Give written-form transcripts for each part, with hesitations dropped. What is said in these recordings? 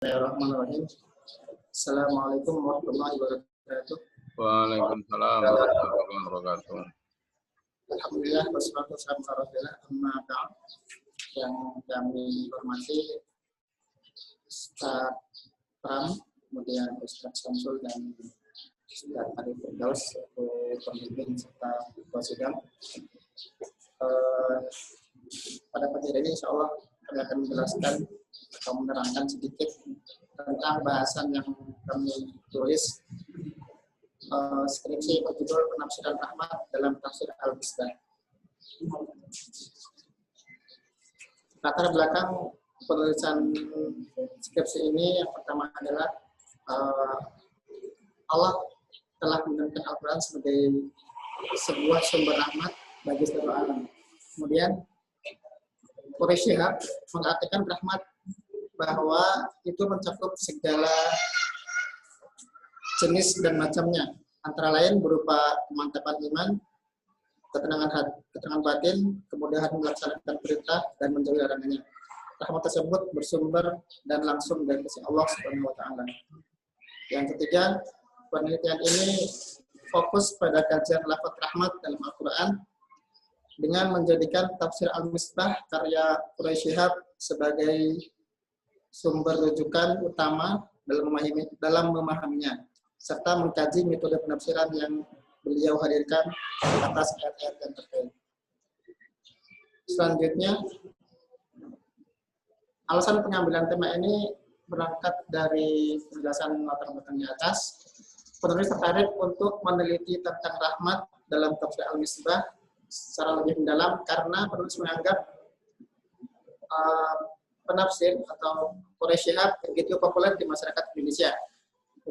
Bismillahirrahmanirrahim. Assalamualaikum warahmatullahi wabarakatuh. Waalaikumsalam warahmatullahi wabarakatuh. Alhamdulillah wassalatu wassalamu ala Rasulillah amma ba'd. Yang kami hormati Ustaz Pram, kemudian Ustaz Samsul dan Ustaz Arif Firdaus, pembimbing serta ketua sidang. Pada pagi hari ini insya Allah kami akan menjelaskan atau menerangkan sedikit tentang bahasan yang kami tulis skripsi berjudul Penafsiran Rahmat dalam Tafsir Al-Misbah. Latar belakang penulisan skripsi ini yang pertama adalah Allah telah menurunkan Al-Quran sebagai sebuah sumber rahmat bagi seluruh alam. Kemudian Quraisy Shihab mengartikan rahmat bahwa itu mencakup segala jenis dan macamnya, antara lain berupa kemantapan iman, ketenangan batin, kemudahan melaksanakan perintah dan menjauhi larangannya. Rahmat tersebut bersumber dan langsung dari sisi Allah Subhanahu wa taala. Yang ketiga, penelitian ini fokus pada kajian lafaz rahmat dalam Al-Qur'an dengan menjadikan tafsir Al-Misbah karya Quraisy Shihab sebagai sumber rujukan utama dalam memahaminya, serta mengkaji metode penafsiran yang beliau hadirkan atas ayat-ayat yang terkait. Selanjutnya, alasan pengambilan tema ini berangkat dari penjelasan latar belakang di atas. Penulis tertarik untuk meneliti tentang rahmat dalam tafsir Al-Misbah secara lebih mendalam karena penulis menganggap penafsir atau Quraisy Shihab begitu populer di masyarakat Indonesia.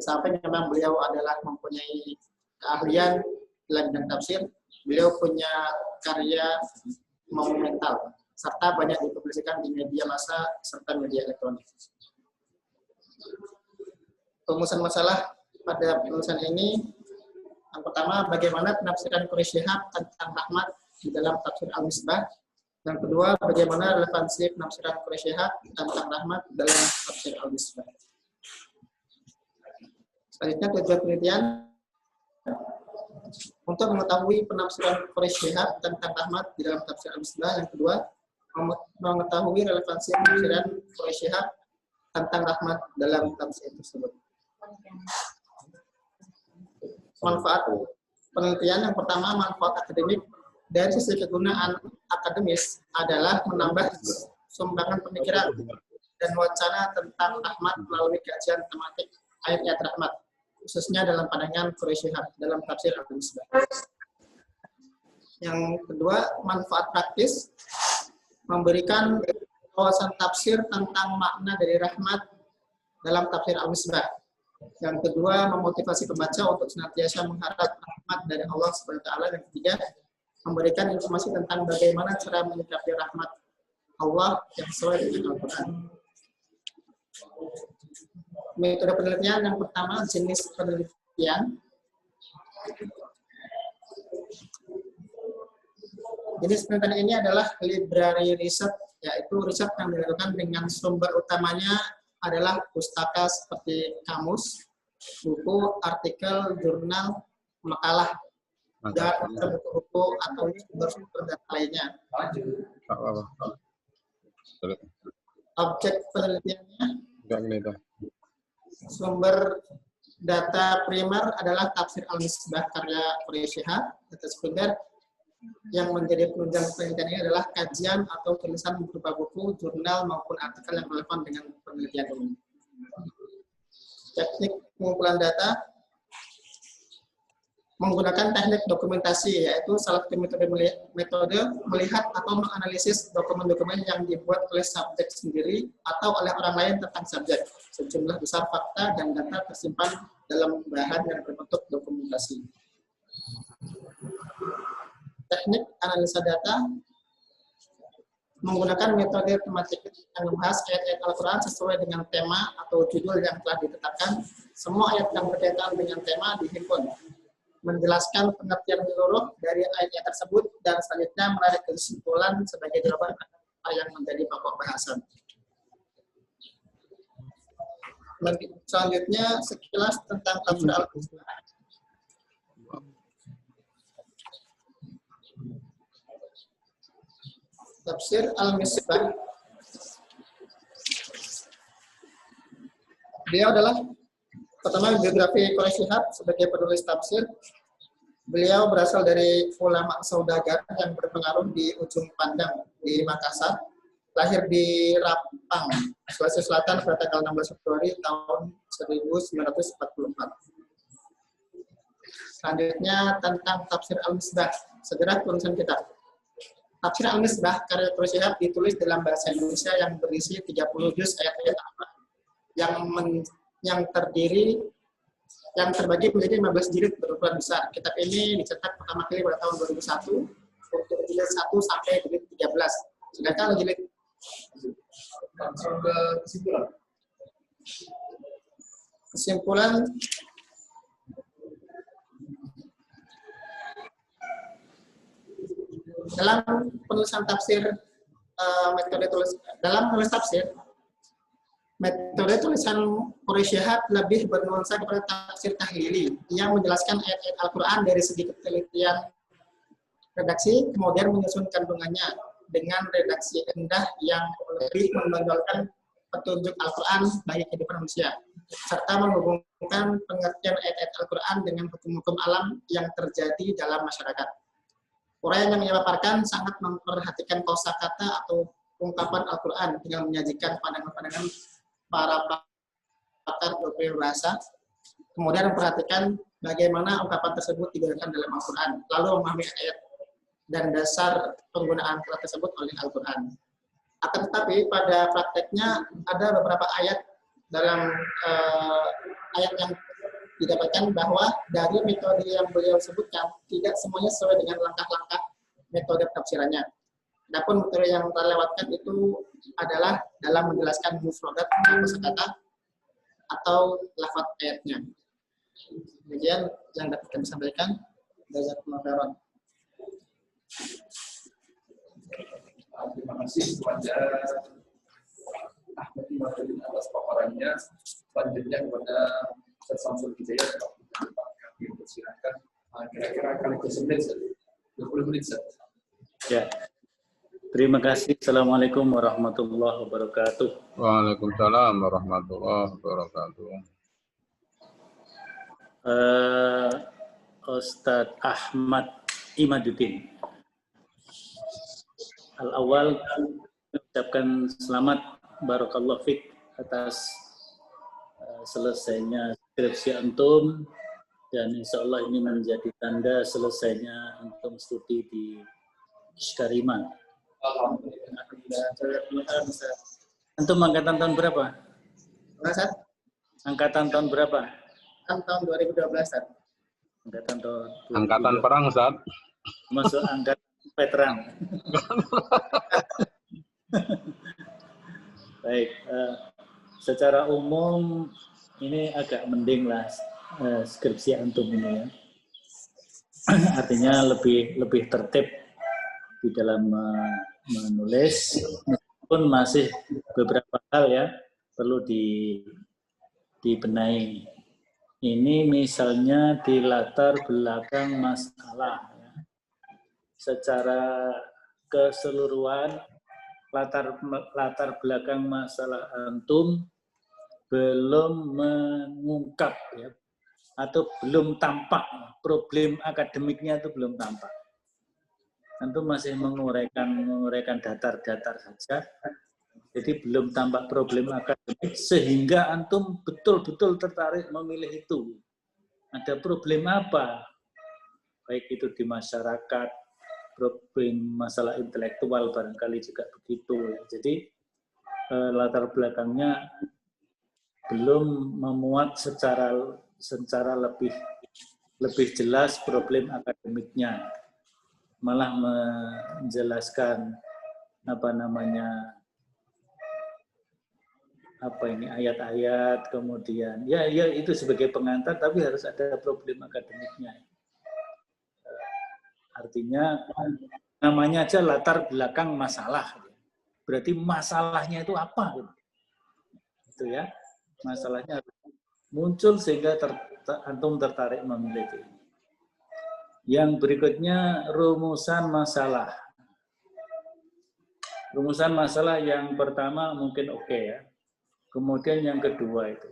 Sampai memang beliau adalah mempunyai keahlian dalam bidang tafsir, beliau punya karya monumental, serta banyak dipublikasikan di media massa serta media elektronik. Rumusan masalah pada penulisan ini, yang pertama, bagaimana penafsiran Quraisy Shihab tentang rahmat di dalam tafsir Al-Misbah. Yang kedua, bagaimana relevansi penafsiran Quraisy Shihab tentang rahmat dalam tafsir Al-Misbah. Selanjutnya, tujuan penelitian untuk mengetahui penafsiran Quraisy Shihab tentang rahmat di dalam tafsir Al-Misbah. Yang kedua, mengetahui relevansi penafsiran Quraisy Shihab tentang rahmat dalam tafsir tersebut. Manfaat penelitian yang pertama, manfaat akademik. Dari sisi kegunaan akademis adalah menambah sumbangan pemikiran dan wacana tentang rahmat melalui kajian tematik ayat-ayat rahmat, khususnya dalam pandangan Quraisy Shihab dalam tafsir Al-Misbah. Yang kedua, manfaat praktis, memberikan wawasan tafsir tentang makna dari rahmat dalam tafsir Al-Misbah. Yang kedua, memotivasi pembaca untuk senantiasa mengharap rahmat dari Allah Subhanahu wa taala. Yang ketiga, memberikan informasi tentang bagaimana cara menyikapi rahmat Allah yang sesuai dengan Al-Quran. Metode penelitian yang pertama, jenis penelitian. Jenis penelitian ini adalah library research, yaitu riset yang dilakukan dengan sumber utamanya adalah pustaka seperti kamus, buku, artikel, jurnal, makalah, dan buku-buku atau sumber data lainnya. Objek penelitiannya, sumber data primer adalah tafsir Al-Misbah karya Quraisy Shihab. Data sekunder yang menjadi penunjang penelitian ini adalah kajian atau tulisan berupa buku, jurnal maupun artikel yang relevan dengan penelitian ini. Teknik pengumpulan data menggunakan teknik dokumentasi, yaitu salah satu metode melihat atau menganalisis dokumen-dokumen yang dibuat oleh subjek sendiri atau oleh orang lain tentang subjek. Sejumlah besar fakta dan data tersimpan dalam bahan yang berbentuk dokumentasi. Teknik analisa data menggunakan metode tematik yang membahas ayat-ayat Al-Quran sesuai dengan tema atau judul yang telah ditetapkan. Semua ayat yang berkaitan dengan tema dihimpun, menjelaskan pengertian menyeluruh dari ayat tersebut, dan selanjutnya menarik kesimpulan sebagai jawaban apa yang menjadi pokok bahasan. Selanjutnya sekilas tentang tafsir Al-Misbah. Tafsir Al-Misbah. Beliau adalah pertama biografi Quraisy Shihab sebagai penulis tafsir. Beliau berasal dari ulama saudagar yang berpengaruh di ujung pandang di Makassar. Lahir di Rapang, Sulawesi Selatan pada tanggal 16 Februari tahun 1944. Selanjutnya tentang tafsir Al-Misbah. Segera tulisan kita. Tafsir Al-Misbah karya Quraisy Shihab ditulis dalam bahasa Indonesia yang berisi 30 juz ayat-ayat yang terbagi menjadi 15 jilid berukuran besar. Kitab ini dicetak pertama kali pada tahun 2001 untuk jilid 1 sampai jilid 13. Sedangkan jilid langsung ke kesimpulan. Dalam penulisan tafsir, dalam penulis tafsir, metode tulisan Quraisy Shihab lebih bernuansa kepada tafsir tahlili yang menjelaskan ayat-ayat Al-Quran dari segi ketelitian redaksi, kemudian menyusun kandungannya dengan redaksi rendah yang lebih menonjolkan petunjuk Al-Quran bagi kehidupan manusia, serta menghubungkan pengertian ayat-ayat Al-Quran dengan hukum-hukum alam yang terjadi dalam masyarakat. Uraian yang ia paparkan sangat memperhatikan kosakata atau ungkapan Al-Quran dengan menyajikan pandangan-pandangan para pakar berbahasa, kemudian memperhatikan bagaimana ungkapan tersebut digunakan dalam Al-Quran, lalu memahami ayat dan dasar penggunaan kata tersebut oleh Al-Quran. Akan tetapi pada prakteknya ada beberapa ayat dalam ayat yang didapatkan bahwa dari metode yang beliau sebutkan tidak semuanya sesuai dengan langkah-langkah metode tafsirannya. Adapun metode yang terlewatkan itu adalah dalam menjelaskan mufradat kosakata atau lafaz ayatnya. Demikian yang dapat kami sampaikan. Jazakumullah khairan. Terima kasih kepada Ahmad Imadudin atas paparannya. Selanjutnya kepada Ustaz Samsul Hidayat, kami persilahkan kira-kira kali ke 10 menit, 20 menit. Ya. Terima kasih. Assalamualaikum warahmatullahi wabarakatuh. Waalaikumsalam warahmatullahi wabarakatuh. Ustadz Ahmad Imadudin. Al-awal mengucapkan selamat barakallahu fiik atas selesainya skripsi antum, dan insya Allah ini menjadi tanda selesainya antum studi di Sykarima. Antum angkatan tahun berapa? Angkatan tahun berapa? Tahun 2012. Angkatan tahun 2012. Angkatan perang, Ustaz. Masuk angkatan veteran. Baik, secara umum ini agak mending lah skripsi antum ini ya. Artinya lebih tertib di dalam menulis, meskipun masih beberapa hal ya perlu dibenahi. Ini misalnya di latar belakang masalah ya. Secara keseluruhan latar belakang masalah antum belum mengungkap ya, atau belum tampak, problem akademiknya itu belum tampak. Antum masih menguraikan datar-datar saja, jadi belum tampak problem akademik sehingga antum betul-betul tertarik memilih itu. Ada problem apa? Baik itu di masyarakat, problem masalah intelektual barangkali juga begitu. Jadi latar belakangnya belum memuat secara lebih jelas problem akademiknya, malah menjelaskan ayat-ayat, kemudian ya itu sebagai pengantar, tapi harus ada problem akademiknya. Artinya namanya aja latar belakang masalah, berarti masalahnya itu apa gitu ya. Masalahnya muncul sehingga antum tertarik meneliti. Yang berikutnya rumusan masalah. Rumusan masalah yang pertama mungkin oke ya. Kemudian yang kedua itu,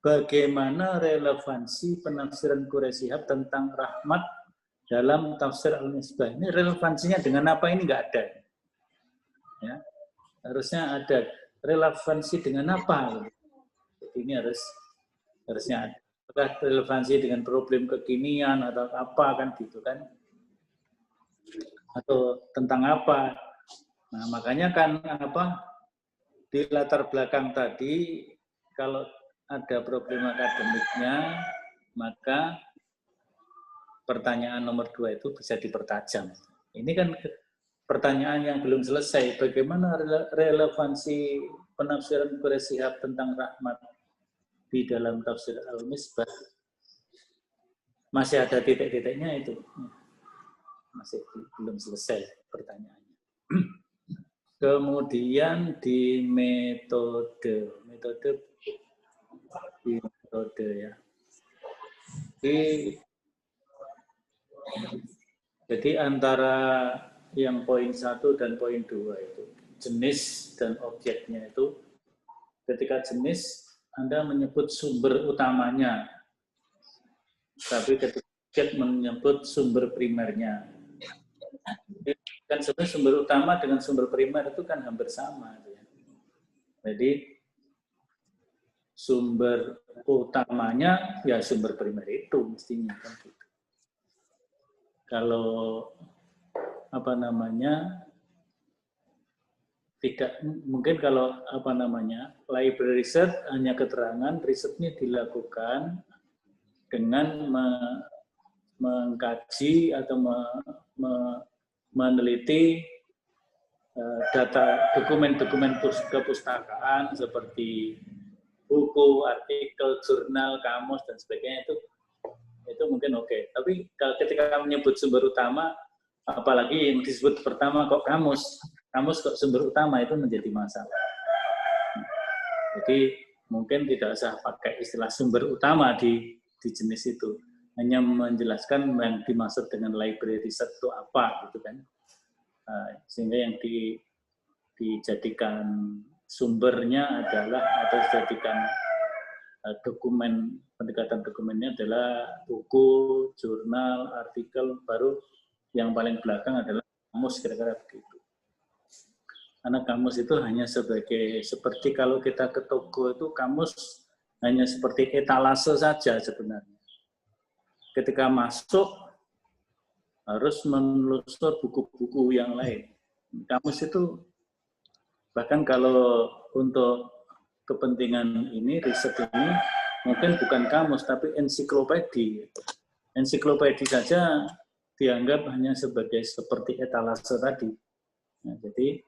bagaimana relevansi penafsiran Quraisy Shihab tentang rahmat dalam tafsir Al-Misbah? Ini relevansinya dengan apa? Ini nggak ada. Ya, harusnya ada relevansi dengan apa? Jadi ini harusnya ada. Apakah relevansi dengan problem kekinian atau apa kan gitu kan? Atau tentang apa? Nah, makanya kan di latar belakang tadi kalau ada problem akademiknya, maka pertanyaan nomor 2 itu bisa dipertajam. Ini kan pertanyaan yang belum selesai. Bagaimana relevansi penafsiran Quraisy Shihab tentang rahmat di dalam tafsir Al-Misbah? Masih ada titik-titiknya itu. Masih belum selesai pertanyaannya. Kemudian di metode ya. Jadi antara yang poin 1 dan poin 2 itu jenis dan objeknya itu, ketika jenis Anda menyebut sumber utamanya, tapi ketika objek menyebut sumber primernya. Kan sebenarnya sumber utama dengan sumber primer itu kan hampir sama. Jadi sumber utamanya ya sumber primer itu mestinya kan gitu. Kalau tidak mungkin kalau library research hanya keterangan risetnya dilakukan dengan mengkaji atau meneliti data dokumen-dokumen kepustakaan seperti buku, artikel, jurnal, kamus dan sebagainya itu mungkin oke. Tapi kalau ketika menyebut sumber utama, apalagi yang disebut pertama kok kamus kok sumber utama, itu menjadi masalah. Jadi mungkin tidak usah pakai istilah sumber utama di jenis itu. Hanya menjelaskan yang dimaksud dengan library research itu apa gitu kan, sehingga yang dijadikan sumbernya adalah atau dijadikan pendekatan dokumennya adalah buku, jurnal, artikel, baru yang paling belakang adalah kamus, kira-kira begitu. Karena kamus itu hanya seperti kalau kita ke toko itu kamus hanya seperti etalase saja sebenarnya. Ketika masuk harus menelusur buku-buku yang lain. Kamus itu bahkan kalau untuk kepentingan ini, riset ini mungkin bukan kamus tapi ensiklopedi. Ensiklopedi saja dianggap hanya seperti etalase tadi. Nah, jadi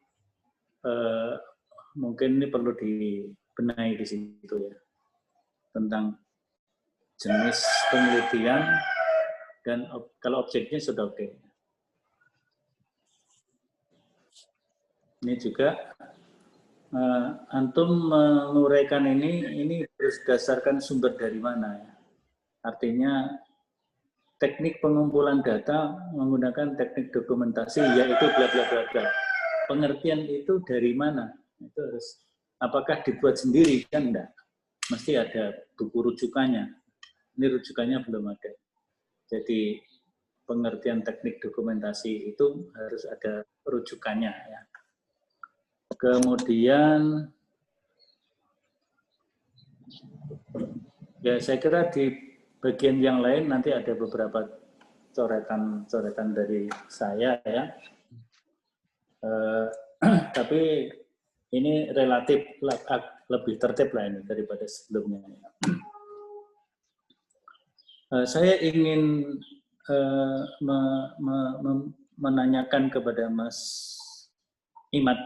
mungkin ini perlu dibenahi di situ ya, tentang jenis penelitian dan kalau objeknya sudah oke. Ini juga antum menguraikan ini berdasarkan sumber dari mana ya. Artinya teknik pengumpulan data menggunakan teknik dokumentasi yaitu bla bla bla bla. Pengertian itu dari mana? Itu harus apakah dibuat sendiri kan enggak? Mesti ada buku rujukannya. Ini rujukannya belum ada. Jadi pengertian teknik dokumentasi itu harus ada rujukannya ya. Kemudian ya saya kira di bagian yang lain nanti ada beberapa coretan dari saya ya. Tapi ini relatif lebih tertib lah ini daripada sebelumnya. Saya ingin menanyakan kepada Mas Imad.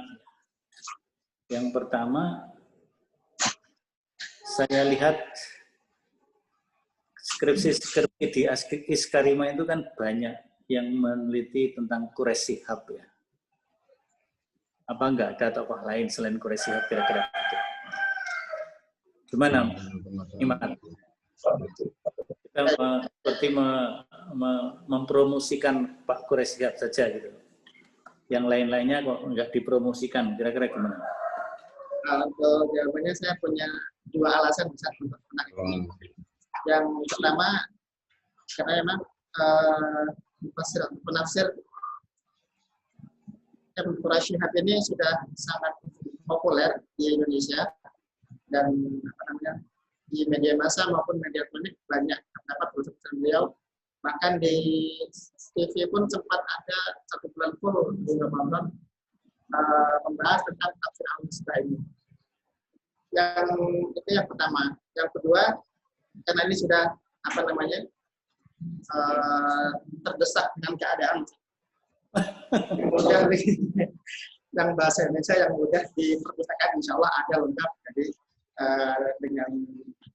Yang pertama, saya lihat skripsi di Iskarima itu kan banyak yang meneliti tentang Quraisy Shihab ya. Apa enggak ada tokoh lain selain Quraisy Shihab kira-kira itu? Gimana, Iman? Kita seperti mempromosikan Pak Quraisy Shihab saja gitu. Yang lain-lainnya kok nggak dipromosikan, kira-kira gimana? Untuk jawabannya saya punya dua alasan besar untuk menarik ini. Yang pertama, karena memang penafsir Ibnu Quraisy Shihab ini sudah sangat populer di Indonesia dan di media massa maupun media elektronik banyak terdapat tulisan beliau. Bahkan di TV pun sempat ada 1 bulan full di Ramadan membahas tentang tafsir al-Misbah ini. Yang itu yang pertama. Yang kedua, karena ini sudah terdesak dengan keadaan mudah yang bahasa Indonesia yang mudah diperpustakaan, insya Allah ada lengkap. Jadi dengan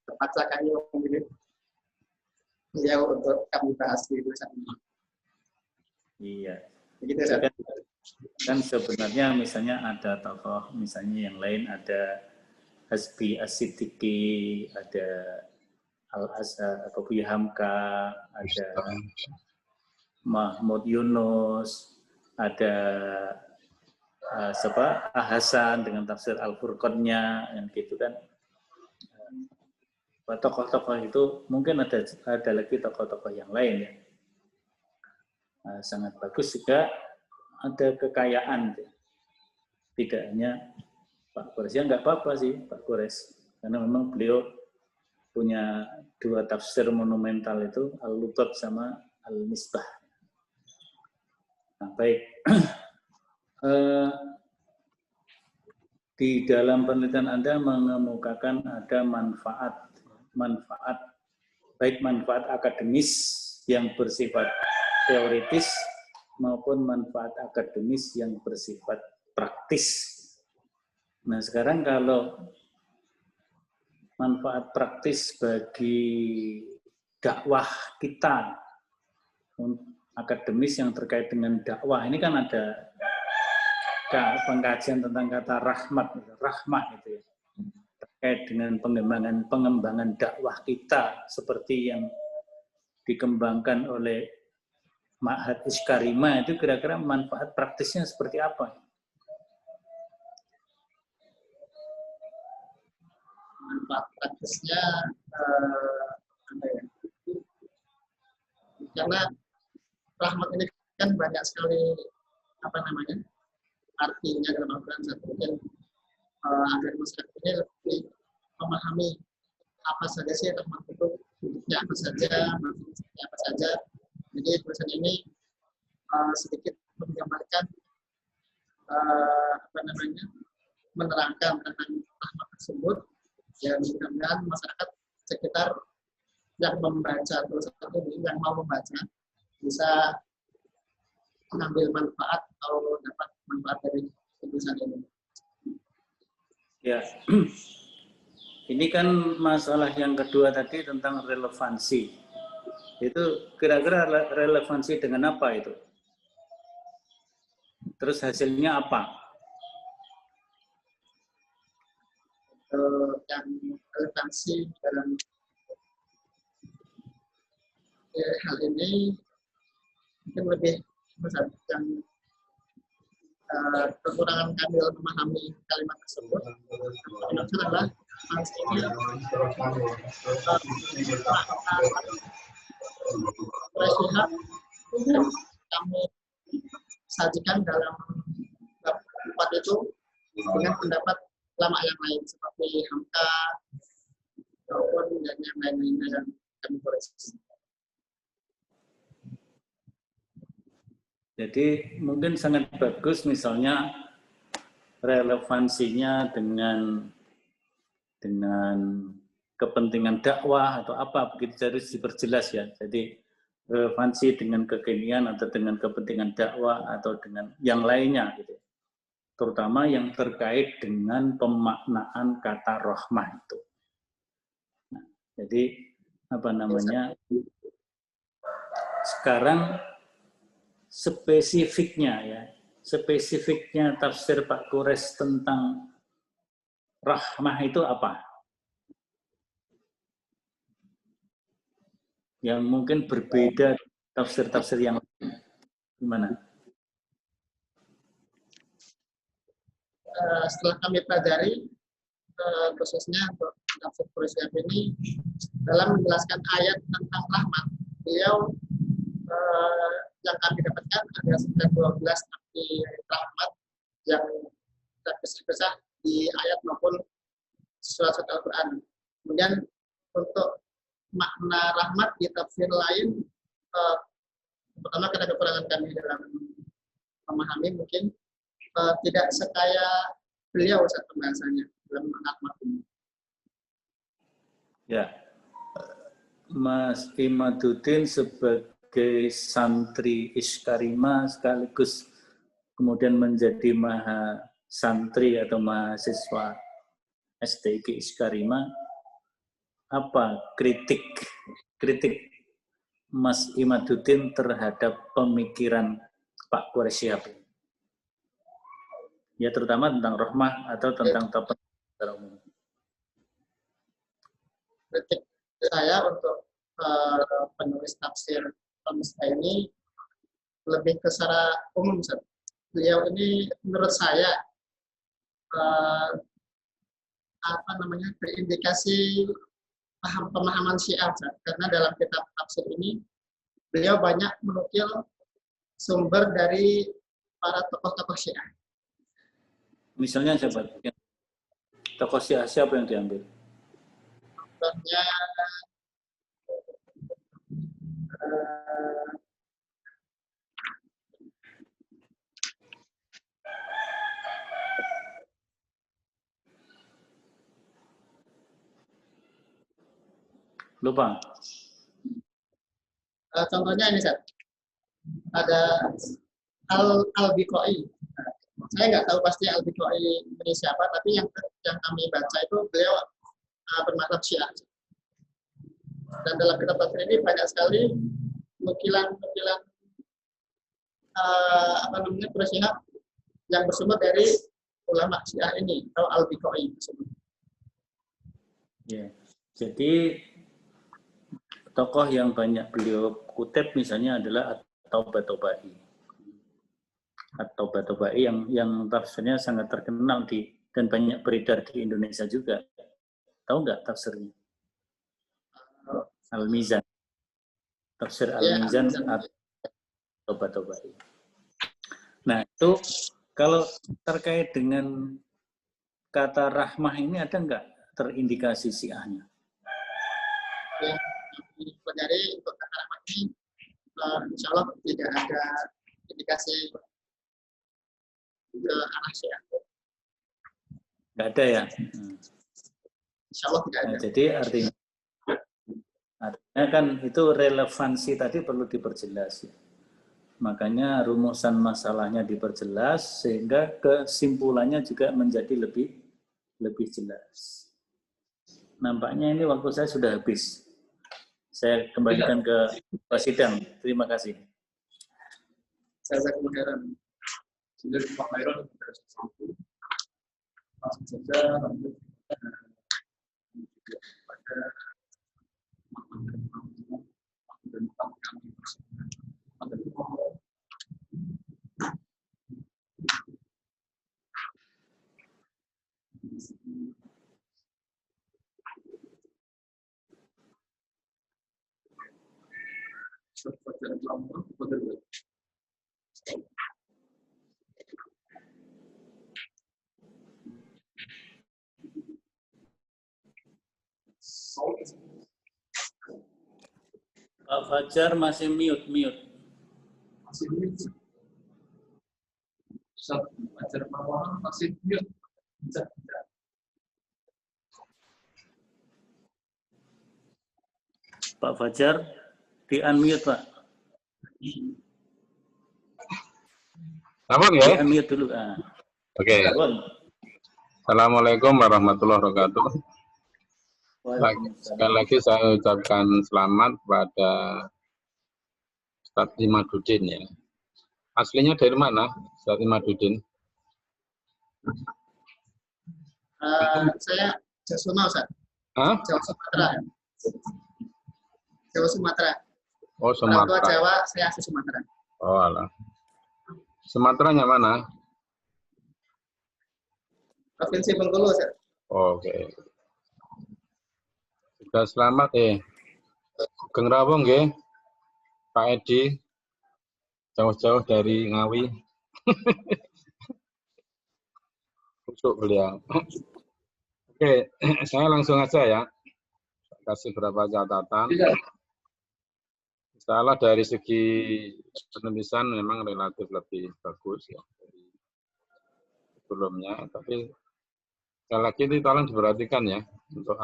terpaksa kami memilih beliau untuk kami bahas di tulisan ini. Iya. Begitu saja. Kan sebenarnya misalnya ada tokoh, misalnya yang lain ada Hasbi As-Siddiqi, ada Al-Azhar, Abu Hamka, ada Mahmud Yunus, ada Hasan dengan tafsir Al-Furqannya, yang gitu kan. Tokoh-tokoh itu mungkin ada lagi tokoh-tokoh yang lain ya. Sangat bagus juga, ada kekayaan. Tidak hanya Pak Quraisy, ya nggak apa-apa sih Pak Quraisy, karena memang beliau punya 2 tafsir monumental itu, Al-Lutat sama Al-Misbah. Nah, baik. Di dalam penelitian Anda mengemukakan ada manfaat baik manfaat akademis yang bersifat teoritis maupun manfaat akademis yang bersifat praktis. Nah, sekarang kalau manfaat praktis bagi dakwah kita, akademis yang terkait dengan dakwah, ini kan ada pengkajian tentang kata rahmah itu ya, terkait dengan pengembangan dakwah kita seperti yang dikembangkan oleh Ma'had Iskarima, itu kira-kira manfaat praktisnya seperti apa? Manfaat praktisnya karena rahmat ini kan banyak sekali artinya dalam Al-Quran. Mungkin agar masyarakat ini lebih memahami apa saja sih rahmat itu, bentuknya apa saja, maksudnya apa saja. Jadi tulisan ini sedikit menggambarkan menerangkan tentang rahmat tersebut, yang mudah-mudahan masyarakat sekitar yang membaca tulisan ini, yang mau membaca, bisa mengambil manfaat atau dapat manfaat dari tulisan ini. Ya, ini kan masalah yang kedua tadi tentang relevansi. Itu kira-kira relevansi dengan apa itu? Terus hasilnya apa? Yang relevansi dalam hal ini mungkin lebih besar, yang kekurangan kami dalam memahami kalimat tersebut adalah kami sajikan dalam bab 4 itu dengan pendapat ulama yang lain seperti Hamka maupun dan yang lain-lainnya yang kami koreksi. Jadi mungkin sangat bagus misalnya relevansinya dengan kepentingan dakwah atau apa, begitu harus diperjelas ya. Jadi relevansi dengan kekinian atau dengan kepentingan dakwah atau dengan yang lainnya gitu. Terutama yang terkait dengan pemaknaan kata rahmah itu. Nah, jadi sekarang spesifiknya tafsir Pak Quraisy tentang rahmah itu apa? yang mungkin berbeda tafsir-tafsir yang lain. Gimana? Setelah kami pelajari, khususnya untuk tafsir Quraisy ini, dalam menjelaskan ayat tentang rahmat, beliau yang kami dapatkan ada sekitar 12 arti rahmat yang terpisah-pisah di ayat maupun surat-surat Al-Quran. Kemudian untuk makna rahmat di tafsir lain, pertama karena kekurangan kami dalam memahami, mungkin tidak sekaya beliau saat pembahasannya dalam makna rahmat ini. Ya, Mas Imaduddin sebagai santri Iskarima sekaligus kemudian menjadi maha santri atau mahasiswa STIQ Iskarima, apa kritik Mas Imaduddin terhadap pemikiran Pak Quraisy Shihab? Ya, terutama tentang rahmah atau tentang tafsir secara umum. Kritik saya untuk penulis tafsir Al-Mustah ini lebih ke secara umum. Beliau ini menurut saya berindikasi pemahaman Syiah, karena dalam kitab tafsir ini beliau banyak menukil sumber dari para tokoh-tokoh Syiah. Misalnya siapa? Tokoh Syiah siapa yang diambil? Contohnya lupa. Contohnya ini, ada Al-Biqai. Saya nggak tahu pasti Al-Biqai ini siapa, tapi yang kami baca itu beliau bermadzhab Syiah. Dan dalam kitab tafsir ini banyak sekali nukilan Quraisy Shihab yang bersumber dari ulama Syiah ini atau Al-Biqai tersebut. Ya, jadi tokoh yang banyak beliau kutip misalnya adalah At-Taubatobai. At-Taubatobai yang tafsirnya sangat terkenal dan banyak beredar di Indonesia juga. Tahu nggak tafsirnya? Al-Mizan. Tafsir Al-Mizan At-Taubatobai. Nah, itu kalau terkait dengan kata rahmah ini ada nggak terindikasi Syiahnya? Ya, dari untuk kata rahmah ini, insya Allah tidak ada indikasi ke arah Syiah. Nggak ada ya? Insya Allah tidak ada. Nah, jadi artinya kan itu relevansi tadi perlu diperjelas. Makanya rumusan masalahnya diperjelas sehingga kesimpulannya juga menjadi lebih jelas. Nampaknya ini waktu saya sudah habis. Saya kembalikan ke Pak Sidang. Terima kasih. Saya kemudian Sudah Pak Mayron langsung saja lanjut pada tentang kami Pak Fajar masih mute. masih mute. Fajar Marwan masih mute. Bisa. Pak Fajar di unmute, Pak. Apa ya? Di unmute dulu. Oke. Assalamualaikum warahmatullahi wabarakatuh. Sekali lagi saya ucapkan selamat pada Ustadz Imaduddin ya. Aslinya dari mana, Ustadz Imaduddin? saya Jawa Sumatera. Hah? Jawa Sumatera. Jawa Sumatera. Oh, Orang tua Sumatera. Jawa, saya asli Sumatera. Oh, alah. Sumateranya mana? Provinsi Bengkulu, Ustaz. Oke. Sudah selamat Sugeng rawuh nggih. Pak Edi jauh-jauh dari Ngawi. Untuk beliau. Oke, saya langsung aja ya. Kasih beberapa catatan. Salah dari segi penulisan memang relatif lebih bagus ya dari sebelumnya, tapi sekali lagi itu tolong diperhatikan ya untuk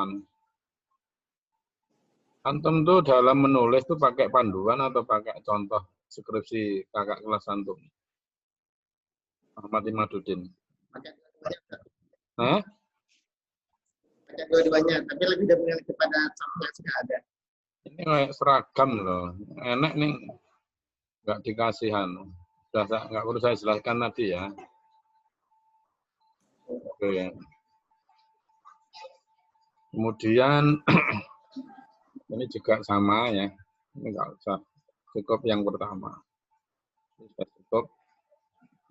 antum tuh dalam menulis tuh pakai panduan atau pakai contoh skripsi kakak kelas antum Ahmad Imaduddin. Pakai dua-duanya, tapi lebih dominan kepada contoh yang sudah ada. Ini kayak seragam loh, enak nih nggak dikasihan. Sudah nggak perlu saya jelaskan tadi ya. Oke. Kemudian ini juga sama ya, ini nggak usah, cukup yang pertama. Ini sudah cukup,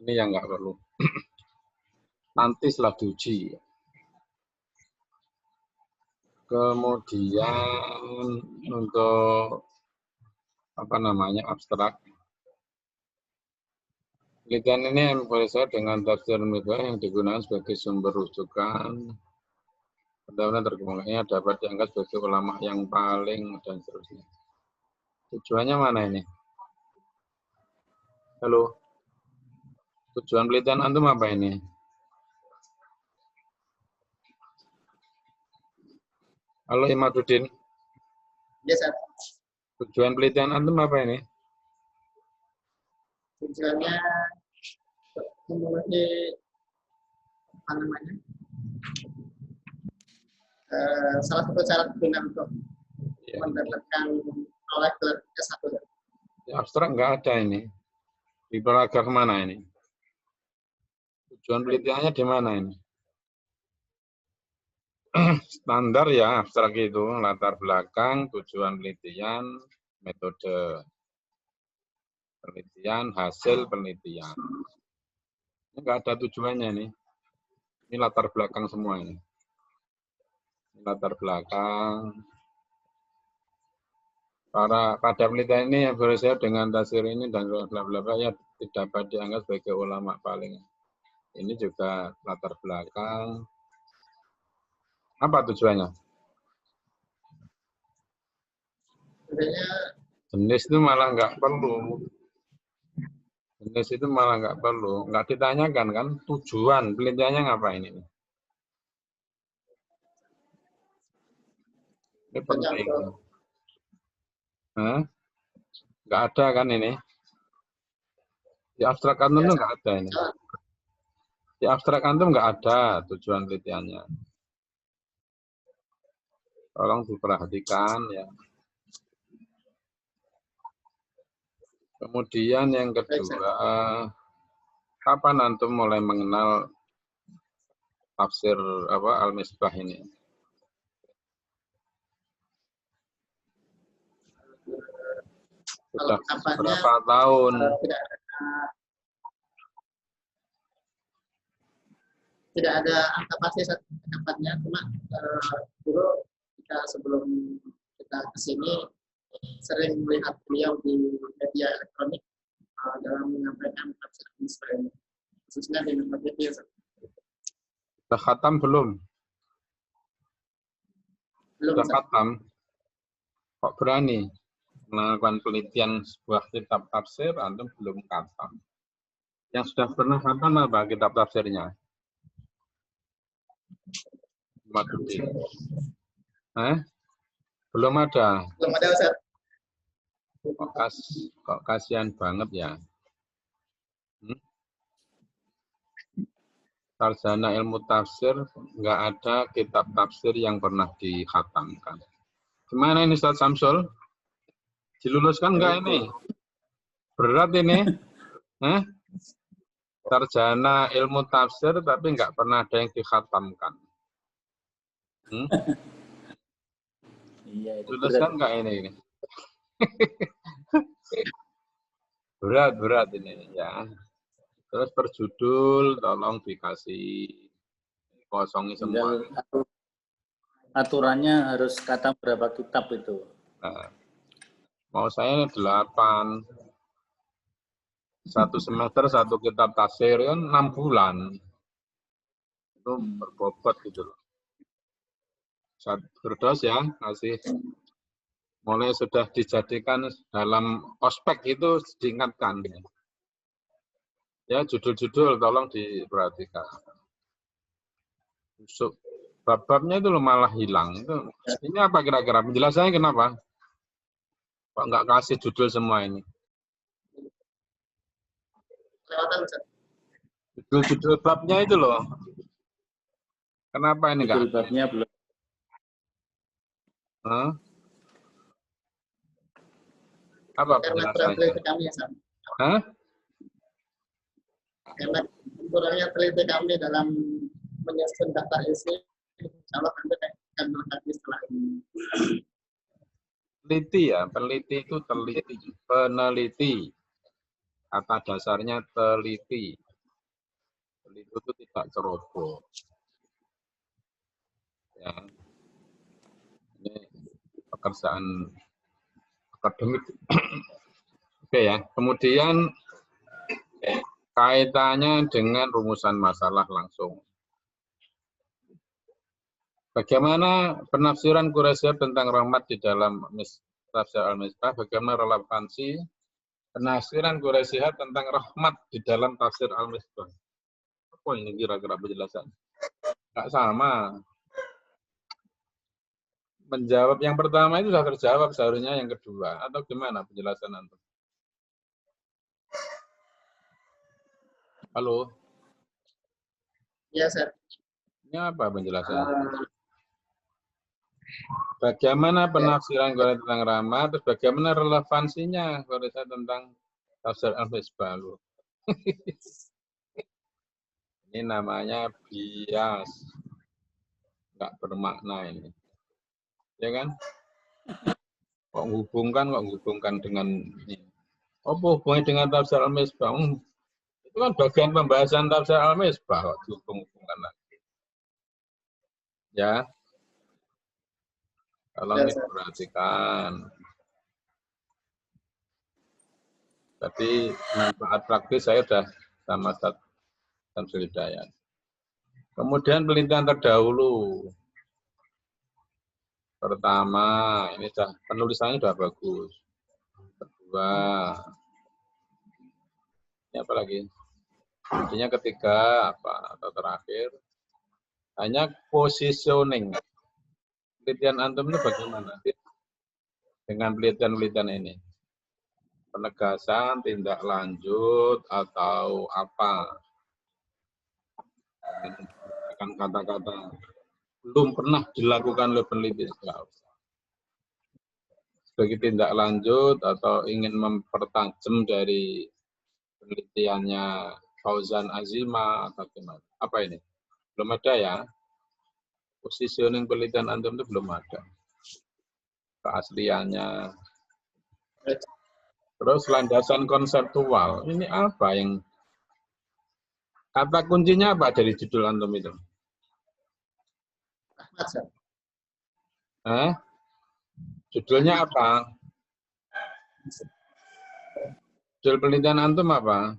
ini yang nggak perlu. Nanti setelah diuji. Kemudian untuk apa namanya abstrak. Penelitian ini boleh saya dengan tafsir Midwah yang digunakan sebagai sumber rujukan. Benar-benar terkemungkinannya dapat dianggap sebagai ulama yang paling dan seterusnya. Tujuannya mana ini? Halo. Tujuan penelitian antum apa ini? Halo Imaduddin. Ya, Ustaz. Tujuan penelitian antum apa ini? Tujuannya memenuhi apa namanya? Salah satu cara guna untuk mendapatkan oleh gelar S1. Ya, abstrak nggak ada ini. Di paragraf mana ini? Tujuan penelitiannya di mana ini? Standar ya, abstrak itu latar belakang, tujuan penelitian, metode penelitian, hasil penelitian. Ini nggak ada tujuannya nih. Ini latar belakang semua ini. Ini latar belakang. Pada penelitian ini yang boleh saya dengan tafsir ini dan bla bla bla ya tidak dapat dianggap sebagai ulama paling. Ini juga latar belakang. Apa tujuannya? Sebenarnya Jenis itu malah nggak perlu. Jenis itu malah nggak perlu. Nggak ditanyakan kan tujuan penelitiannya ngapain ini. Ini penting. Hah? Nggak ada kan ini. Di abstrak antum itu nggak ada ini. Di abstrak antum nggak ada tujuan penelitiannya. Tolong diperhatikan ya. Kemudian yang kedua, kapan antum mulai mengenal tafsir Al-Misbah ini? Sudah berapa tahun? Tidak ada angka pasti tepatnya, cuma dulu kita sebelum kita kesini sering melihat beliau di media elektronik dalam menyampaikan tafsir Al-Misbah, khususnya di media. Sudah khatam belum? Sudah khatam? Kok berani melakukan penelitian sebuah kitab tafsir, antum belum khatam? Yang sudah pernah khatam apa kitab tafsirnya? Imaduddin. Belum ada. Belum ada, Ustaz. Kok kasihan banget ya. Sarjana ilmu tafsir nggak ada kitab tafsir yang pernah dikhatamkan. Gimana ini Ustaz Samsul? Diluluskan nggak ini? Berat ini? Sarjana ilmu tafsir tapi nggak pernah ada yang dikhatamkan. Iya, itu Luluskan nggak ini? Berat ini ya. Terus berjudul tolong dikasih kosongi semua. Aturannya harus kata berapa kitab itu? Nah, mau saya 8. Satu semester 1 kitab tafsir kan 6 bulan. Itu berbobot gitu loh. Berdos ya, kasih. Mulai sudah dijadikan dalam ospek itu diingatkan. Ya, judul-judul tolong diperhatikan. Bab-babnya itu loh malah hilang. Ini apa kira-kira? Penjelasannya kenapa? Kok nggak kasih judul semua ini? Judul-judul babnya itu loh. Kenapa ini enggak? Judul babnya belum. Apa Karena penjelasannya? kami ya, Sam. Hah? Karena kurangnya teliti kami dalam menyusun data isi, insya Allah kami akan melengkapi setelah ini. Teliti ya, peneliti itu teliti, peneliti. Kata dasarnya teliti. Teliti itu tidak ceroboh. Ya. Ini pekerjaan akademik. Oke ya. Kemudian kaitannya dengan rumusan masalah langsung. Bagaimana penafsiran Quraisyah tentang rahmat di dalam Tafsir Al-Misbah? Bagaimana relevansi penafsiran Quraisyah tentang rahmat di dalam Tafsir Al-Misbah? Apa ini kira-kira penjelasan? Nggak sama. Menjawab yang pertama itu sudah terjawab, seharusnya yang kedua. Atau gimana penjelasan Anda? Halo? Ya, Sir. Ini apa penjelasannya? Bagaimana penafsiran Quraisyah tentang rahmat, terus bagaimana relevansinya Quraisyah tentang Tafsir Al-Misbah? Ini namanya bias. Nggak bermakna ini. Ya kan? Kok hubungkan dengan ini. Apa hubungannya dengan Tafsir Al-Misbah? Itu kan bagian pembahasan Tafsir Al-Misbah kok dihubung-hubungkan lagi. Ya. Tolong diperhatikan. Tapi manfaat praktis saya sudah sama Syamsul Hidayat. Kemudian penelitian terdahulu. Pertama, ini penulisannya sudah bagus. Kedua, ini apa lagi? Intinya ketiga apa atau terakhir? Hanya positioning. Penelitian antum itu bagaimana? Dengan penelitian ini. Penegasan, tindak lanjut, atau apa? Akan kata-kata belum pernah dilakukan oleh peneliti. Sebagai tindak lanjut atau ingin mempertajam dari penelitiannya Fauzan Azima atau gimana? Apa ini? Belum ada ya. Positioning penelitian antum itu belum ada. Keasliannya. Terus landasan konseptual. Ini apa yang kata kuncinya apa dari judul antum itu? Judulnya apa? Judul penelitian antum apa?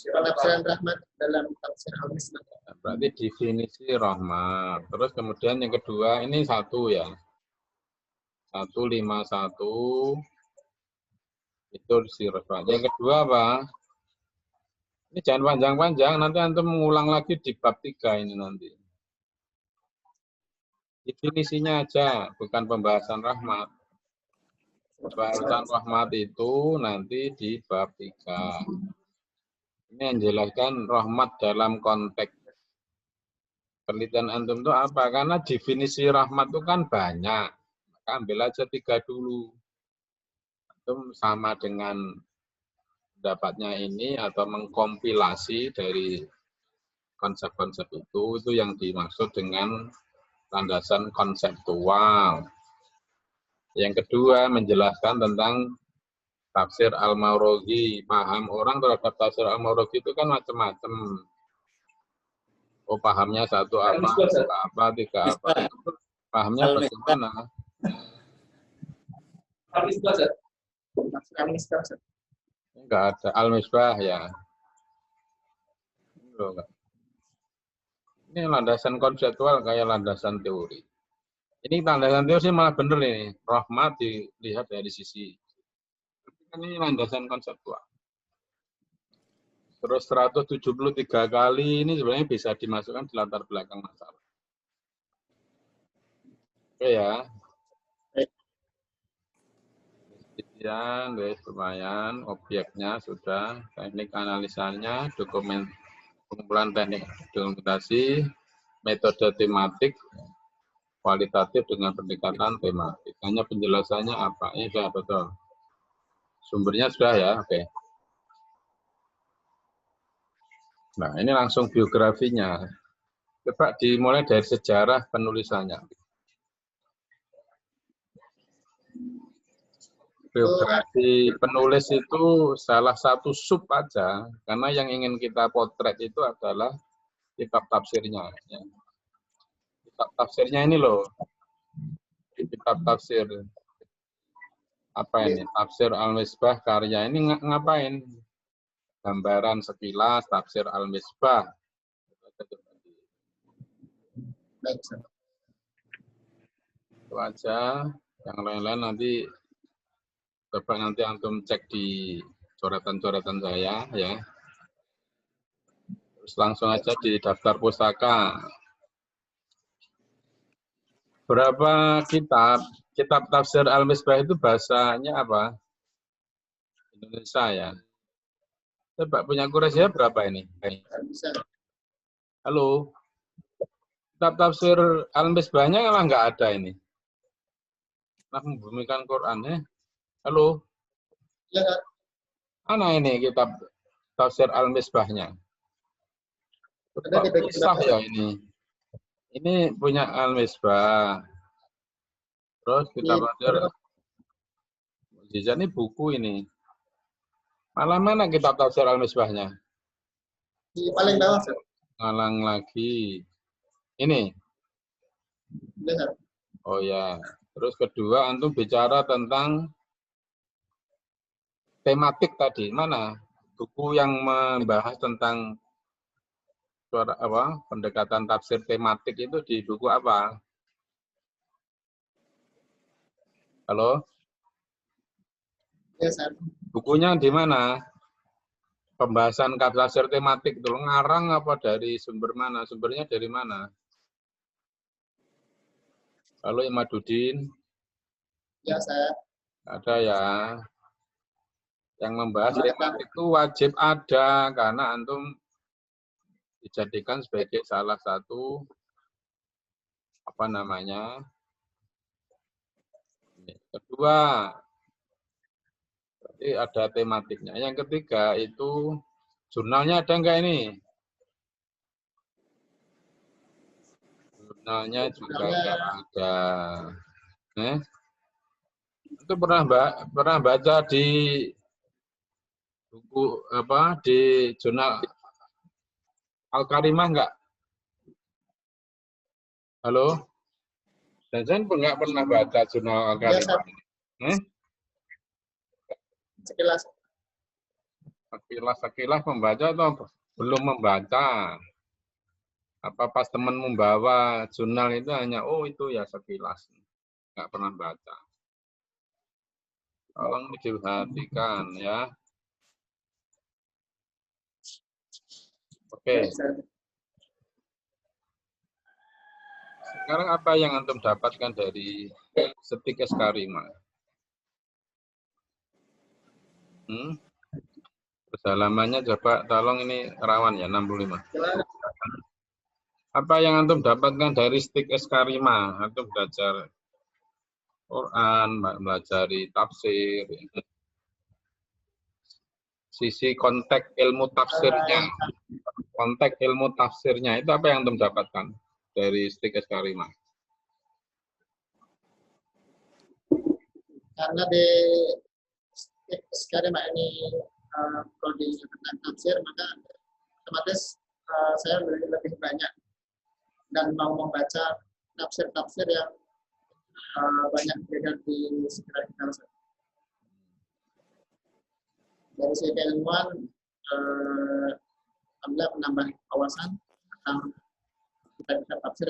Penafsiran rahmat dalam Tafsir Al-Misbah. Berarti definisi rahmat. Terus kemudian yang kedua, ini satu ya. 151 itu si rahmat. Yang kedua apa? Ini jangan panjang-panjang, nanti antum mengulang lagi di bab 3 ini nanti. Definisinya aja, bukan pembahasan rahmat. Pembahasan rahmat itu nanti di bab 3. Ini yang jelaskan rahmat dalam konteks penelitian antum itu apa? Karena definisi rahmat itu kan banyak. Maka ambil aja 3 dulu. Antum sama dengan pendapatnya ini atau mengkompilasi dari konsep-konsep itu yang dimaksud dengan landasan konseptual. Yang kedua, menjelaskan tentang tafsir Al-Mawardi. Paham orang terhadap tafsir Al-Mawardi itu kan macam-macam. Oh, pahamnya satu apa, dua apa, tiga apa. Itu pahamnya bagaimana? Enggak ada. Al-Misbah ya. Enggak. Ini landasan konseptual kayak landasan teori. Ini landasan teori malah bener ini. Rahmat dilihat dari sisi. Ini landasan konseptual. Terus 173 kali ini sebenarnya bisa dimasukkan di latar belakang masalah. Oke ya. Sekian, lumayan. Objeknya sudah, teknik analisanya, dokumen pengumpulan teknik dokumentasi, metode tematik, kualitatif dengan pendekatan tematik. Hanya penjelasannya apa? Ini sudah betul. Sumbernya sudah ya, oke. Nah, ini langsung biografinya. Coba dimulai dari sejarah penulisannya. Biografi penulis itu salah satu sub aja, karena yang ingin kita potret itu adalah kitab tafsirnya. Ya. Kitab tafsirnya ini loh, kitab tafsir apa ini? Tafsir Al-Misbah karya ini ngapain? Gambaran sekilas tafsir Al-Misbah. Itu aja. Yang lain-lain nanti coba nanti antum cek di coretan-coretan saya ya. Terus langsung aja di daftar pustaka. Berapa kitab tafsir Al-Misbah itu bahasanya apa? Indonesia ya. Coba punya Quraisy berapa ini? Halo. Kitab tafsir Al-Misbahnya malah nggak ada ini. Nah, membumikan Quran ya. Halo. Ya, Mana ini kitab tafsir Al-Misbahnya? ada di Kisah ya ini. Ini punya Al-Misbah. Terus kita belajar. Ini buku ini. Malah mana kitab tafsir Al-Misbahnya? Di paling bawah, Sir. Ngalang lagi. Ini. Lihat. Oh ya. Terus kedua, antum bicara tentang tematik tadi. Mana? Buku yang membahas tentang suara apa? Pendekatan tafsir tematik itu di buku apa? Halo? Ya, Sir. Bukunya di mana? Pembahasan tafsir tematik itu ngarang apa dari sumber mana? Sumbernya dari mana? Halo Imaduddin? Ya, Sir. Ada ya. Yang membahas tematik itu wajib ada karena antum dijadikan sebagai salah satu apa namanya? Kedua, berarti ada tematiknya. Yang ketiga itu jurnalnya ada enggak ini? Jurnalnya juga enggak ada. Itu pernah baca di buku apa di jurnal Al-Karimah enggak? Halo? Dan saya enggak pernah baca jurnal Al-Karimah. Sekilas. Sekilas membaca atau belum membaca? Apa pas teman membawa jurnal itu hanya, oh itu ya sekilas. Enggak pernah baca. Tolong diperhatikan ya. Oke. Sekarang apa yang antum dapatkan dari Setik Eskarima? Halamannya coba tolong ini rawan ya 65. Apa yang antum dapatkan dari Setik Eskarima? Antum belajar Quran, belajar tafsir. Sisi konteks ilmu tafsirnya. Konteks ilmu tafsirnya itu apa yang antum dapatkan dari Setik Eskarima? karena di sekarang ini prodi tentang tafsir, maka otomatis saya lebih banyak dan mau membaca tafsir-tafsir yang banyak beredar di sekitar kita. Dari segi keilmuan, alhamdulillah menambah wawasan tentang kitab tafsir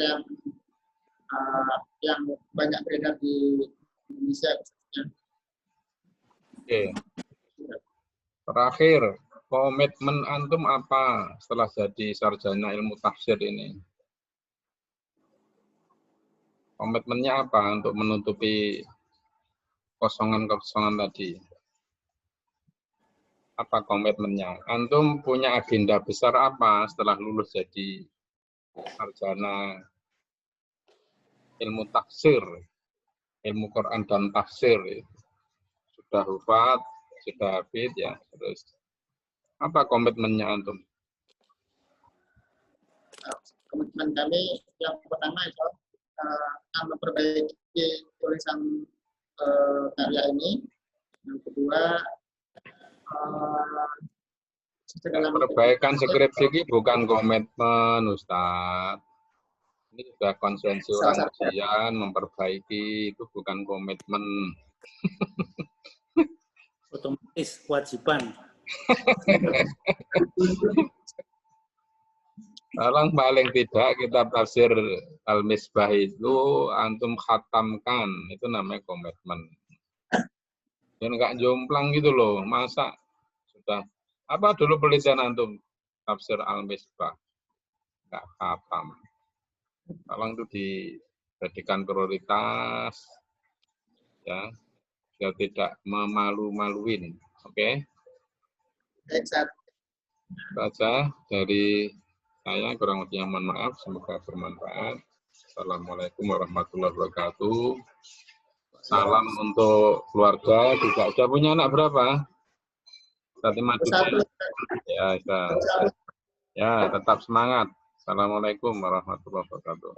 yang banyak beredar di Indonesia khususnya. Oke. Terakhir, komitmen antum apa setelah jadi sarjana ilmu tafsir ini? Komitmennya apa untuk menutupi kosongan-kosongan tadi? Apa komitmennya? Antum punya agenda besar apa setelah lulus jadi sarjana ilmu tafsir, ilmu Quran dan tafsir? Sudah hufat, sudah hafid ya, terus apa komitmennya antum? Komitmen kami yang pertama itu akan memperbaiki tulisan karya ini. Yang kedua, perbaikan skripsi ini bukan komitmen, Ustadz. Ini sudah konsensi orang ujian, memperbaiki itu bukan komitmen. Otomatis kewajiban. Sekarang paling tidak kitab tafsir Al-Misbah itu antum khatamkan, itu namanya komitmen. Yang nggak jomplang gitu loh, masa sudah apa dulu penelitian antum tafsir Al-Misbah nggak khatam. Tolong itu dijadikan prioritas, ya, biar tidak memalu-maluin, oke? Baca dari saya, kurang lebihnya mohon maaf, semoga bermanfaat. Assalamualaikum warahmatullahi wabarakatuh. Salam untuk keluarga. Juga sudah punya anak berapa? Fatimah juga. Ya, ya, tetap semangat. Assalamualaikum warahmatullahi wabarakatuh.